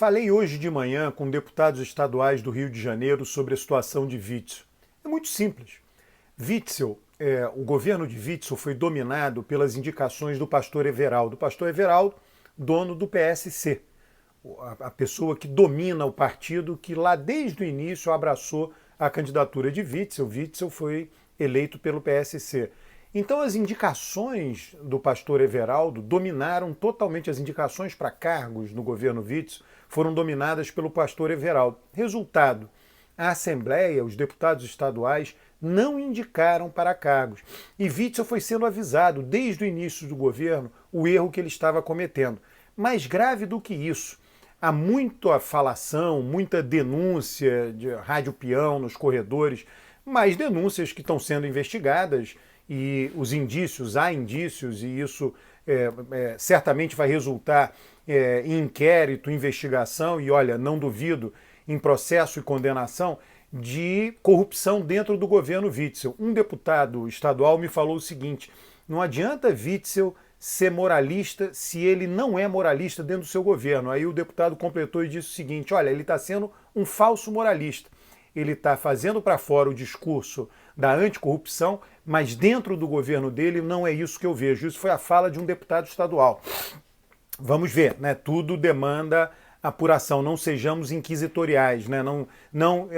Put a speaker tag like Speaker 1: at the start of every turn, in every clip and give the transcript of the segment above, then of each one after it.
Speaker 1: Falei hoje de manhã com deputados estaduais do Rio de Janeiro sobre a situação de Witzel. É muito simples. Witzel, o governo de Witzel foi dominado pelas indicações do pastor Everaldo. O pastor Everaldo, dono do PSC, a pessoa que domina o partido que lá desde o início abraçou a candidatura de Witzel. Witzel foi eleito pelo PSC. Então as indicações do pastor Everaldo dominaram totalmente, as indicações para cargos no governo Witzel foram dominadas pelo pastor Everaldo. Resultado, a Assembleia, os deputados estaduais, não indicaram para cargos. E Witzel foi sendo avisado desde o início do governo o erro que ele estava cometendo. Mais grave do que isso, há muita falação, muita denúncia de rádio peão nos corredores, mas denúncias que estão sendo investigadas e os indícios, há indícios, e isso certamente vai resultar em inquérito, investigação, e olha, não duvido, em processo e condenação de corrupção dentro do governo Witzel. Um deputado estadual me falou o seguinte: não adianta Witzel ser moralista se ele não é moralista dentro do seu governo. Aí o deputado completou e disse o seguinte: olha, ele está sendo um falso moralista. Ele está fazendo para fora o discurso da anticorrupção, mas dentro do governo dele não é isso que eu vejo. Isso foi a fala de um deputado estadual. Vamos ver, né? Tudo demanda apuração, não sejamos inquisitoriais, né? Não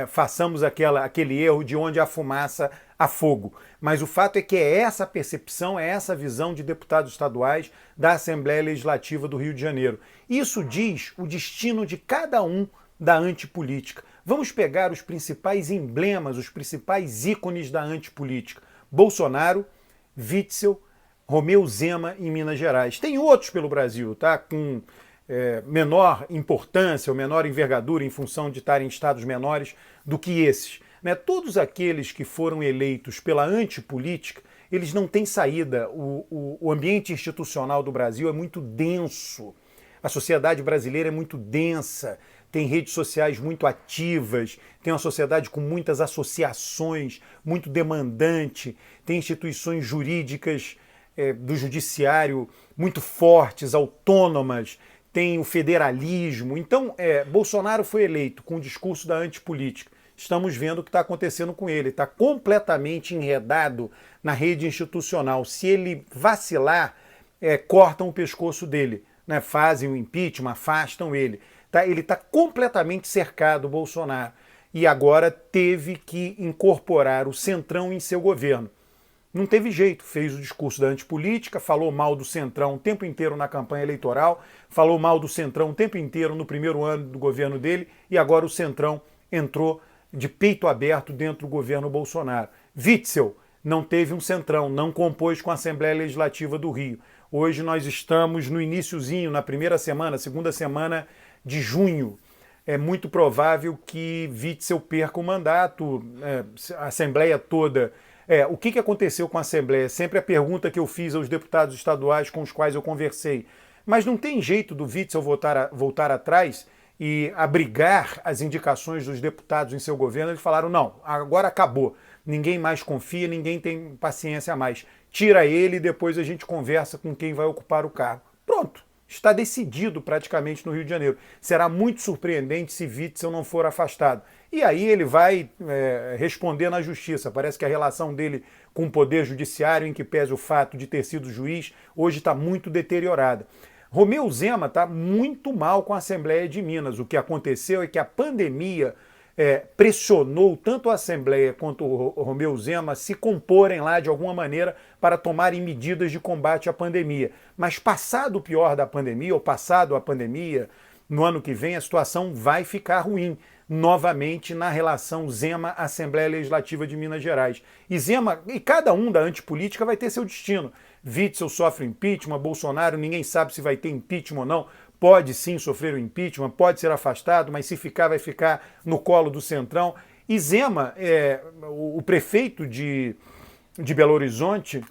Speaker 1: façamos aquele erro de onde há fumaça, há fogo. Mas o fato é que é essa percepção, é essa visão de deputados estaduais da Assembleia Legislativa do Rio de Janeiro. Isso diz o destino de cada um da antipolítica. Vamos pegar os principais emblemas, os principais ícones da antipolítica. Bolsonaro, Witzel, Romeu Zema em Minas Gerais. Tem outros pelo Brasil, tá? Com menor importância ou menor envergadura em função de estarem em estados menores do que esses. Né? Todos aqueles que foram eleitos pela antipolítica, eles não têm saída. O ambiente institucional do Brasil é muito denso. A sociedade brasileira é muito densa, tem redes sociais muito ativas, tem uma sociedade com muitas associações, muito demandante, tem instituições jurídicas do judiciário muito fortes, autônomas, tem o federalismo. Então, Bolsonaro foi eleito com o discurso da antipolítica. Estamos vendo o que está acontecendo com ele. Está completamente enredado na rede institucional. Se ele vacilar, cortam o pescoço dele, né? Fazem o impeachment, afastam ele. Tá? Ele está completamente cercado, o Bolsonaro. E agora teve que incorporar o Centrão em seu governo. Não teve jeito, fez o discurso da antipolítica, falou mal do Centrão o tempo inteiro na campanha eleitoral, falou mal do Centrão o tempo inteiro no primeiro ano do governo dele, e agora o Centrão entrou de peito aberto dentro do governo Bolsonaro. Witzel não teve um Centrão, não compôs com a Assembleia Legislativa do Rio. Hoje nós estamos no iniciozinho, na primeira semana, segunda semana de junho. É muito provável que Witzel perca o mandato, a Assembleia toda. O que aconteceu com a Assembleia? Sempre a pergunta que eu fiz aos deputados estaduais com os quais eu conversei. Mas não tem jeito do Witzel voltar atrás e abrigar as indicações dos deputados em seu governo. Eles falaram, não, agora acabou. Ninguém mais confia, ninguém tem paciência mais. Tira ele e depois a gente conversa com quem vai ocupar o cargo. Pronto. Está decidido praticamente no Rio de Janeiro. Será muito surpreendente se Witzel não for afastado. E aí ele vai responder na justiça. Parece que a relação dele com o Poder Judiciário, em que pese o fato de ter sido juiz, hoje está muito deteriorada. Romeu Zema está muito mal com a Assembleia de Minas. O que aconteceu é que a pandemia pressionou tanto a Assembleia quanto o Romeu Zema se comporem lá de alguma maneira para tomarem medidas de combate à pandemia. Mas passado o pior da pandemia, ou passado a pandemia, no ano que vem a situação vai ficar ruim novamente na relação Zema-Assembleia Legislativa de Minas Gerais. E cada um da antipolítica vai ter seu destino. Witzel sofre impeachment, Bolsonaro ninguém sabe se vai ter impeachment ou não. Pode sim sofrer o impeachment, pode ser afastado, mas se ficar, vai ficar no colo do Centrão. E Zema, o prefeito de Belo Horizonte,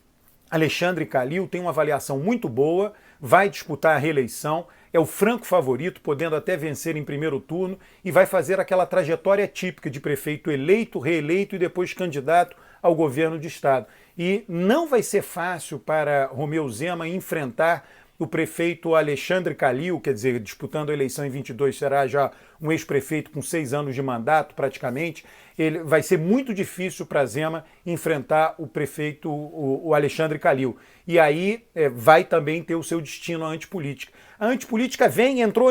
Speaker 1: Alexandre Calil, tem uma avaliação muito boa, vai disputar a reeleição, é o franco favorito, podendo até vencer em primeiro turno, e vai fazer aquela trajetória típica de prefeito eleito, reeleito e depois candidato ao governo de estado. E não vai ser fácil para Romeu Zema enfrentar o prefeito Alexandre Calil, quer dizer, disputando a eleição em 22, será já um ex-prefeito com 6 anos de mandato praticamente. Ele vai ser muito difícil para Zema enfrentar o prefeito, o Alexandre Calil. E aí vai também ter o seu destino a antipolítica. A antipolítica vem, entrou,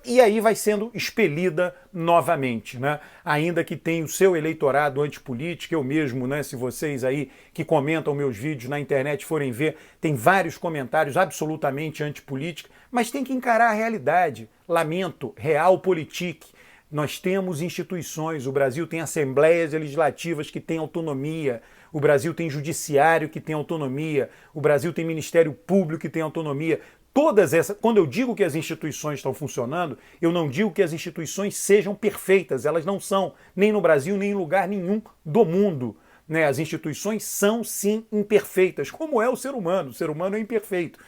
Speaker 1: e aí vai sendo expelida novamente, né? Ainda que tenha o seu eleitorado antipolítica, eu mesmo, né, se vocês aí que comentam meus vídeos na internet forem ver, tem vários comentários absolutamente antipolítica, mas tem que encarar a realidade. Lamento, realpolitik. Nós temos instituições, o Brasil tem assembleias legislativas que têm autonomia, o Brasil tem judiciário que tem autonomia, o Brasil tem Ministério Público que tem autonomia. Todas essas, quando eu digo que as instituições estão funcionando, eu não digo que as instituições sejam perfeitas, elas não são, nem no Brasil, nem em lugar nenhum do mundo. Né? As instituições são, sim, imperfeitas, como é o ser humano é imperfeito.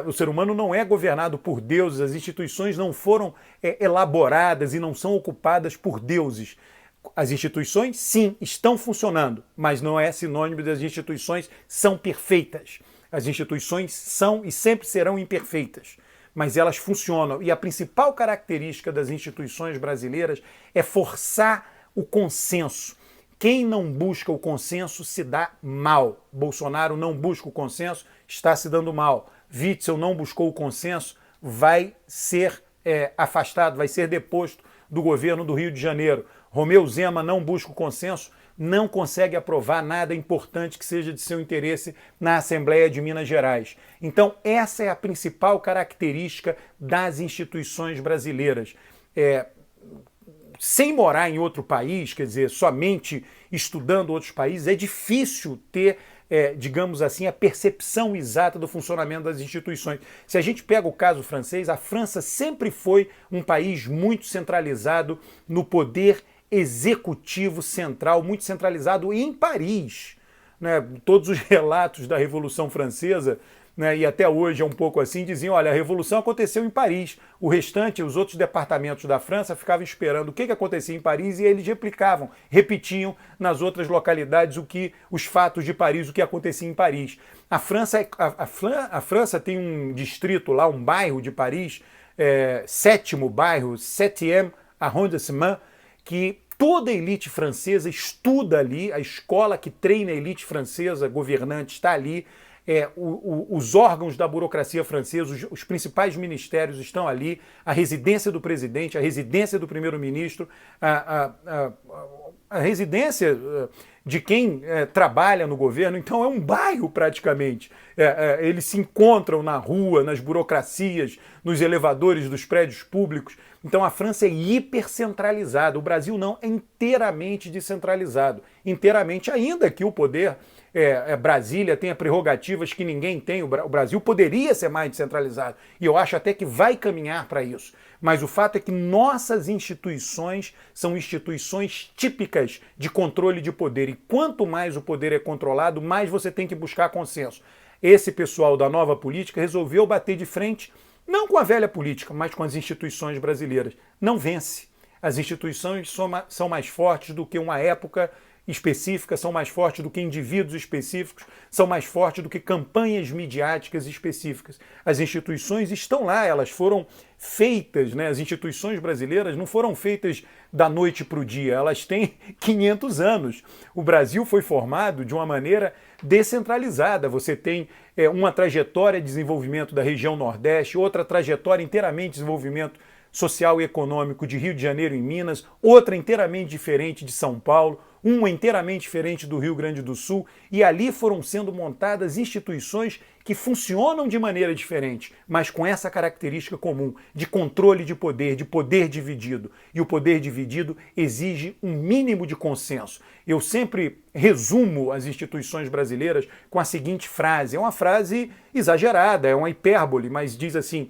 Speaker 1: O ser humano não é governado por deuses, as instituições não foram elaboradas e não são ocupadas por deuses. As instituições, sim, estão funcionando, mas não é sinônimo das instituições são perfeitas. As instituições são e sempre serão imperfeitas, mas elas funcionam. E a principal característica das instituições brasileiras é forçar o consenso. Quem não busca o consenso se dá mal. Bolsonaro não busca o consenso, está se dando mal. Witzel não buscou o consenso, vai ser afastado, vai ser deposto do governo do Rio de Janeiro. Romeu Zema não busca o consenso, não consegue aprovar nada importante que seja de seu interesse na Assembleia de Minas Gerais. Então, essa é a principal característica das instituições brasileiras. Sem morar em outro país, quer dizer, somente estudando outros países, é difícil ter, digamos assim, a percepção exata do funcionamento das instituições. Se a gente pega o caso francês, a França sempre foi um país muito centralizado no poder executivo central, muito centralizado em Paris. Né? Todos os relatos da Revolução Francesa, né, e até hoje é um pouco assim, diziam, olha, a Revolução aconteceu em Paris. O restante, os outros departamentos da França ficavam esperando o que acontecia em Paris e eles replicavam, repetiam nas outras localidades os fatos de Paris, o que acontecia em Paris. A França tem um distrito lá, um bairro de Paris, sétimo bairro, 7e arrondissement, que toda a elite francesa estuda ali, a escola que treina a elite francesa, governante, está ali, os órgãos da burocracia francesa, os principais ministérios estão ali, a residência do presidente, a residência do primeiro-ministro, a residência de quem trabalha no governo, então é um bairro praticamente. Eles se encontram na rua, nas burocracias, nos elevadores dos prédios públicos. Então a França é hipercentralizada, o Brasil não, é inteiramente descentralizado. Inteiramente, ainda que o poder, Brasília tenha prerrogativas que ninguém tem, o Brasil poderia ser mais descentralizado. E eu acho até que vai caminhar para isso. Mas o fato é que nossas instituições são instituições típicas de controle de poder. E quanto mais o poder é controlado, mais você tem que buscar consenso. Esse pessoal da nova política resolveu bater de frente, não com a velha política, mas com as instituições brasileiras. Não vence. As instituições são mais fortes do que uma época específicas, são mais fortes do que indivíduos específicos, são mais fortes do que campanhas midiáticas específicas. As instituições estão lá, elas foram feitas, né? As instituições brasileiras não foram feitas da noite para o dia, elas têm 500 anos. O Brasil foi formado de uma maneira descentralizada. Você tem uma trajetória de desenvolvimento da região Nordeste, outra trajetória inteiramente de desenvolvimento social e econômico de Rio de Janeiro e Minas, outra inteiramente diferente de São Paulo, uma inteiramente diferente do Rio Grande do Sul, e ali foram sendo montadas instituições que funcionam de maneira diferente, mas com essa característica comum de controle de poder dividido. E o poder dividido exige um mínimo de consenso. Eu sempre resumo as instituições brasileiras com a seguinte frase, é uma frase exagerada, é uma hipérbole, mas diz assim,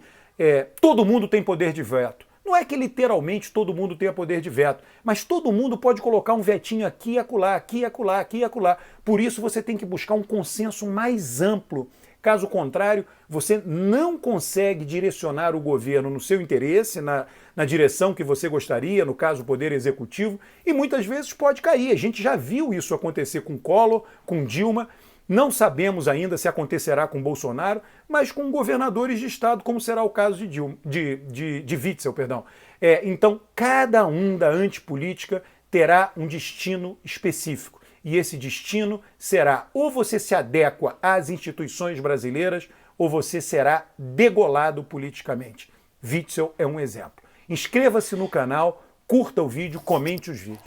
Speaker 1: todo mundo tem poder de veto. Não é que literalmente todo mundo tenha poder de veto, mas todo mundo pode colocar um vetinho aqui e acolá, aqui e acolá, aqui e acolá. Por isso você tem que buscar um consenso mais amplo. Caso contrário, você não consegue direcionar o governo no seu interesse, na direção que você gostaria, no caso o Poder Executivo, e muitas vezes pode cair. A gente já viu isso acontecer com Collor, com Dilma, Não sabemos ainda se acontecerá com Bolsonaro, mas com governadores de estado, como será o caso de Witzel. Perdão. Então, cada um da antipolítica terá um destino específico. E esse destino será ou você se adequa às instituições brasileiras ou você será degolado politicamente. Witzel é um exemplo. Inscreva-se no canal, curta o vídeo, comente os vídeos.